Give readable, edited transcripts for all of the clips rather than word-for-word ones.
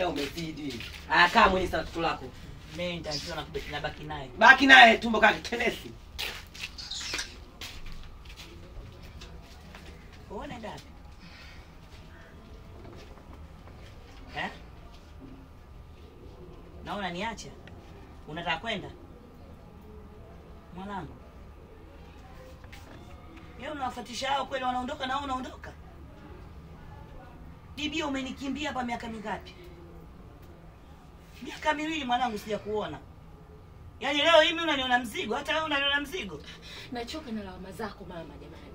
na umezidi. Kaa mwenye sana tutu lako. Mimi nitaanza na baki naye. Baki naye tumbo kake tenesi. Uone ndapi? Naona niacha. Unataka kwenda? Mwanangu. Yeye unawafuatisha hao kweli wanaondoka na wewe unaondoka? Bibi umenikimbia hapa miaka mingapi? Miaka miwili mwanangu sijakuona. Yaani leo hivi unaniona mzigo, hata wewe unaniona mzigo. Nachoka na lawama zako mama jamani.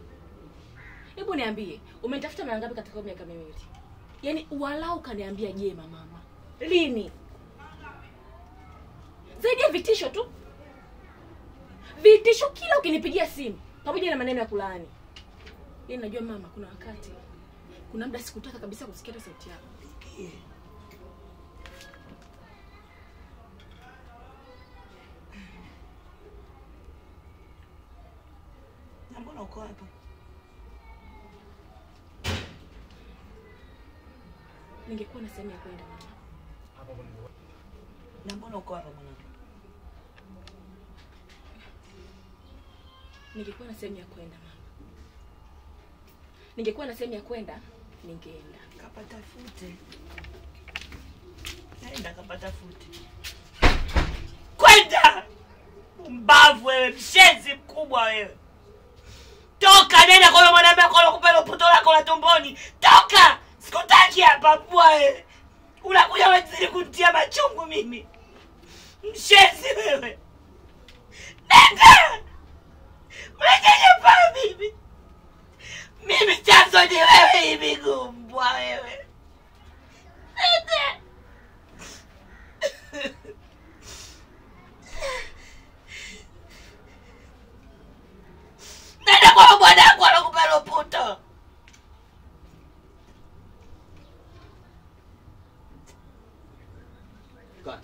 Hebu niambie, umetafuta mara ngapi katika miaka miwili? Yaani walau kaniambia jema mama. Lini? Zaidi ya vitisho tu. Vitisho kila ukinipigia simu, pamoja na maneno ya kulaani. Yaani najua mama kuna wakati. Kuna muda sikutaka kabisa kusikia sauti yako. Na mbona uko hapa? Ningekuwa na sehemu ya kwenda mama. Na mbona uko hapa mwanangu? Ningekuwa na sehemu ya kwenda mama. Ningekuwa na sehemu ya kwenda, ningeenda. Kapatafute. Naenda kapatafute. Kwenda! Mbavu wewe, mshenzi mkubwa wewe. Toka nenda kwa mwanamke kwa kupelo puto lako la tumboni. Toka! Sikutaki hapa bwa wewe. Unakuja wazidi kunitia machungu mimi. Mshenzi wewe. Nenda! Unajeje pa mimi? Mimi chanzo ni wewe hivi gumbwa wewe. Nenda! Nenda kwa bwana kwa kupelo puto. God.